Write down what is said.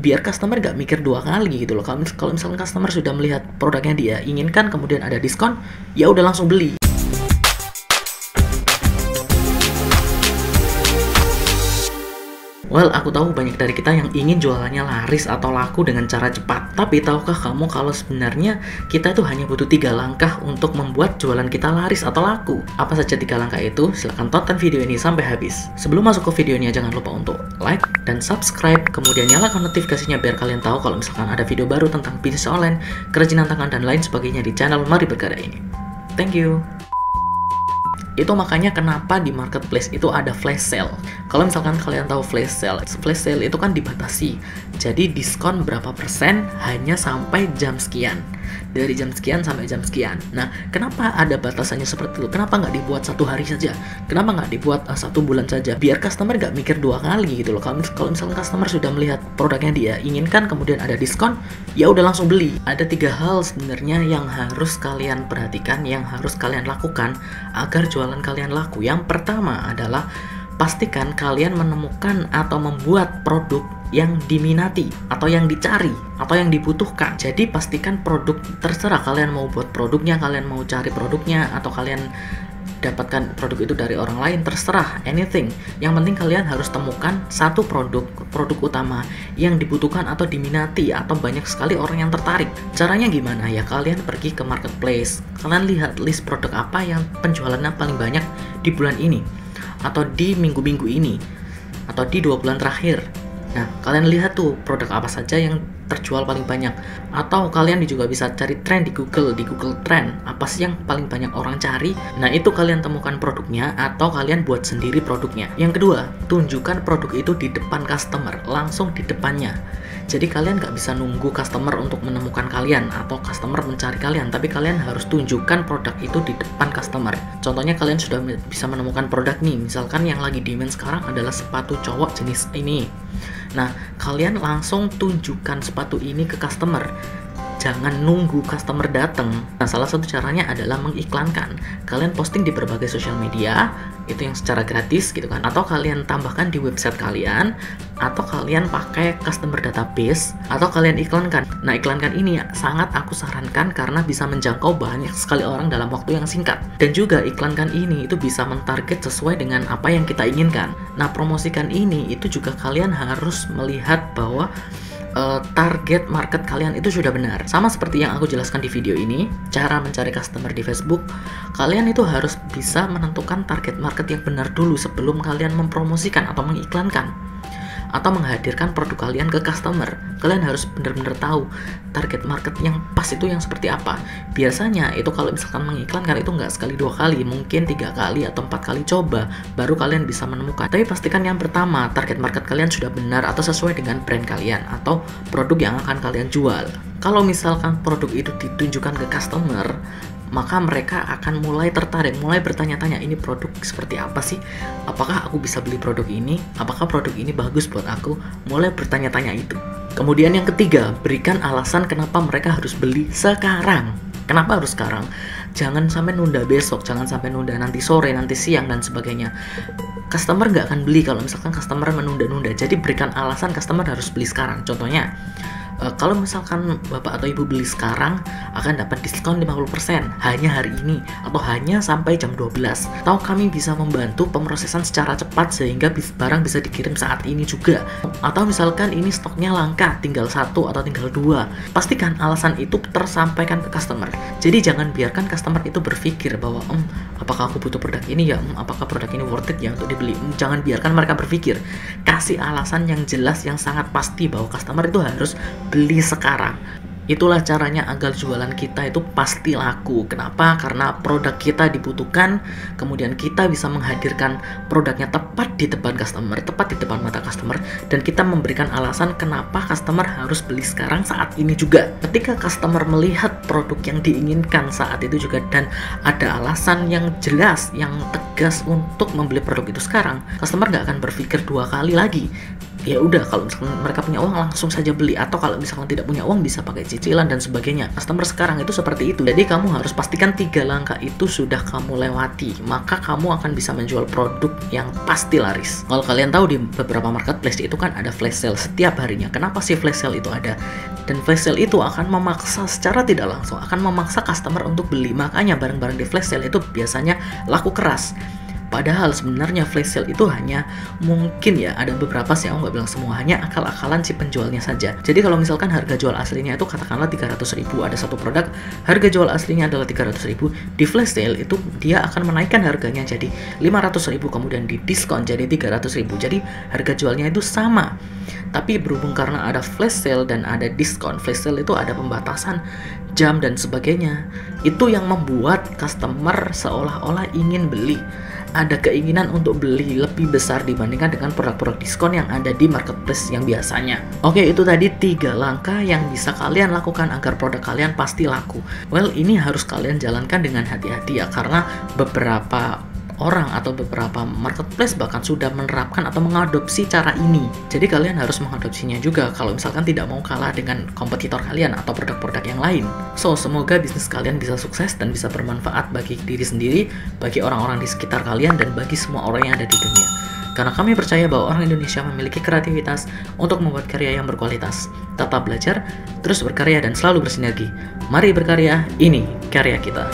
biar customer nggak mikir dua kali gitu loh. Kalau misalkan customer sudah melihat produknya dia inginkan kemudian ada diskon, ya udah langsung beli. Well, aku tahu banyak dari kita yang ingin jualannya laris atau laku dengan cara cepat. Tapi tahukah kamu kalau sebenarnya kita itu hanya butuh 3 langkah untuk membuat jualan kita laris atau laku? Apa saja 3 langkah itu? Silahkan tonton video ini sampai habis. Sebelum masuk ke videonya, jangan lupa untuk like dan subscribe. Kemudian nyalakan notifikasinya biar kalian tahu kalau misalkan ada video baru tentang bisnis online, kerajinan tangan, dan lain sebagainya di channel Mari Berkarya ini. Thank you. Itu makanya kenapa di marketplace itu ada flash sale. Kalau misalkan kalian tahu flash sale itu kan dibatasi. Jadi diskon berapa persen hanya sampai jam sekian. Dari jam sekian sampai jam sekian. Nah, kenapa ada batasannya seperti itu? Kenapa nggak dibuat 1 hari saja? Kenapa nggak dibuat 1 bulan saja? Biar customer nggak mikir 2 kali gitu loh. Kalau misalkan customer sudah melihat produknya dia inginkan kemudian ada diskon, ya udah langsung beli. Ada 3 hal sebenarnya yang harus kalian perhatikan, yang harus kalian lakukan agar jualan kalian laku. Yang pertama adalah pastikan kalian menemukan atau membuat produk yang diminati atau yang dicari atau yang dibutuhkan. Jadi pastikan produk, terserah kalian mau buat produknya, kalian mau cari produknya, atau kalian dapatkan produk itu dari orang lain, terserah, anything. Yang penting kalian harus temukan satu produk utama yang dibutuhkan atau diminati atau banyak sekali orang yang tertarik. Caranya gimana? Ya kalian pergi ke marketplace, kalian lihat list produk apa yang penjualannya paling banyak di bulan ini, atau di minggu-minggu ini, atau di 2 bulan terakhir. Nah, kalian lihat tuh produk apa saja yang terjual paling banyak. Atau kalian juga bisa cari tren di Google Trend. Apa sih yang paling banyak orang cari? Nah, itu kalian temukan produknya atau kalian buat sendiri produknya. Yang kedua, tunjukkan produk itu di depan customer, langsung di depannya. Jadi kalian nggak bisa nunggu customer untuk menemukan kalian atau customer mencari kalian, tapi kalian harus tunjukkan produk itu di depan customer. Contohnya kalian sudah bisa menemukan produk nih, misalkan yang lagi demand sekarang adalah sepatu cowok jenis ini. Nah, kalian langsung tunjukkan sepatu ini ke customer. Jangan nunggu customer datang. Nah, salah satu caranya adalah mengiklankan. Kalian posting di berbagai sosial media, itu yang secara gratis gitu kan. Atau kalian tambahkan di website kalian, atau kalian pakai customer database, atau kalian iklankan. Nah, iklankan ini sangat aku sarankan karena bisa menjangkau banyak sekali orang dalam waktu yang singkat. Dan juga iklankan ini itu bisa mentarget sesuai dengan apa yang kita inginkan. Nah, promosikan ini itu juga kalian harus melihat bahwa target market kalian itu sudah benar. Sama seperti yang aku jelaskan di video ini, cara mencari customer di Facebook, kalian itu harus bisa menentukan target market yang benar dulu sebelum kalian mempromosikan atau mengiklankan atau menghadirkan produk kalian ke customer. Kalian harus benar-benar tahu target market yang pas itu yang seperti apa. Biasanya itu kalau misalkan mengiklankan itu nggak sekali 2 kali, mungkin 3 kali atau 4 kali coba baru kalian bisa menemukan. Tapi pastikan yang pertama target market kalian sudah benar atau sesuai dengan brand kalian atau produk yang akan kalian jual. Kalau misalkan produk itu ditunjukkan ke customer, maka mereka akan mulai tertarik, mulai bertanya-tanya, ini produk seperti apa sih? Apakah aku bisa beli produk ini? Apakah produk ini bagus buat aku? Mulai bertanya-tanya itu. Kemudian yang ketiga, berikan alasan kenapa mereka harus beli sekarang. Kenapa harus sekarang? Jangan sampai nunda besok, jangan sampai nunda nanti sore, nanti siang, dan sebagainya. Customer nggak akan beli kalau misalkan customer menunda-nunda. Jadi berikan alasan customer harus beli sekarang. Contohnya, kalau misalkan bapak atau ibu beli sekarang akan dapat diskon 50% hanya hari ini atau hanya sampai jam 12. Atau kami bisa membantu pemrosesan secara cepat sehingga barang bisa dikirim saat ini juga. Atau misalkan ini stoknya langka, tinggal 1 atau tinggal 2. Pastikan alasan itu tersampaikan ke customer. Jadi jangan biarkan customer itu berpikir bahwa apakah aku butuh produk ini ya? Apakah produk ini worth it ya untuk dibeli? Jangan biarkan mereka berpikir. Kasih alasan yang jelas, yang sangat pasti bahwa customer itu harus beli sekarang. Itulah caranya agar jualan kita itu pasti laku. Kenapa? Karena produk kita dibutuhkan, kemudian kita bisa menghadirkan produknya tepat di depan customer, tepat di depan mata customer, dan kita memberikan alasan kenapa customer harus beli sekarang saat ini juga. Ketika customer melihat produk yang diinginkan saat itu juga dan ada alasan yang jelas, yang tegas untuk membeli produk itu sekarang, customer nggak akan berpikir 2 kali lagi. ya udah kalau misalkan mereka punya uang langsung saja beli, atau kalau misalkan tidak punya uang bisa pakai cicilan dan sebagainya. Customer sekarang itu seperti itu. Jadi kamu harus pastikan 3 langkah itu sudah kamu lewati, maka kamu akan bisa menjual produk yang pasti laris. Kalau kalian tahu di beberapa marketplace itu kan ada flash sale setiap harinya. Kenapa sih flash sale itu ada? Dan flash sale itu akan memaksa secara tidak langsung, akan memaksa customer untuk beli. Makanya barang-barang di flash sale itu biasanya laku keras. Padahal sebenarnya flash sale itu hanya mungkin ya, ada beberapa sih, aku nggak bilang semua, hanya akal-akalan si penjualnya saja. Jadi kalau misalkan harga jual aslinya itu katakanlah 300.000, ada satu produk harga jual aslinya adalah 300.000, di flash sale itu dia akan menaikkan harganya jadi 500.000, kemudian di diskon jadi 300.000. Jadi harga jualnya itu sama. Tapi berhubung karena ada flash sale dan ada diskon, flash sale itu ada pembatasan jam dan sebagainya. Itu yang membuat customer seolah-olah ingin beli. Ada keinginan untuk beli lebih besar dibandingkan dengan produk-produk diskon yang ada di marketplace yang biasanya. Oke, itu tadi 3 langkah yang bisa kalian lakukan agar produk kalian pasti laku. Well, ini harus kalian jalankan dengan hati-hati ya, karena beberapa orang atau beberapa marketplace bahkan sudah menerapkan atau mengadopsi cara ini. Jadi kalian harus mengadopsinya juga kalau misalkan tidak mau kalah dengan kompetitor kalian atau produk-produk yang lain. So, semoga bisnis kalian bisa sukses dan bisa bermanfaat bagi diri sendiri, bagi orang-orang di sekitar kalian, dan bagi semua orang yang ada di dunia. Karena kami percaya bahwa orang Indonesia memiliki kreativitas untuk membuat karya yang berkualitas. Tetap belajar, terus berkarya, dan selalu bersinergi. Mari berkarya, ini karya kita.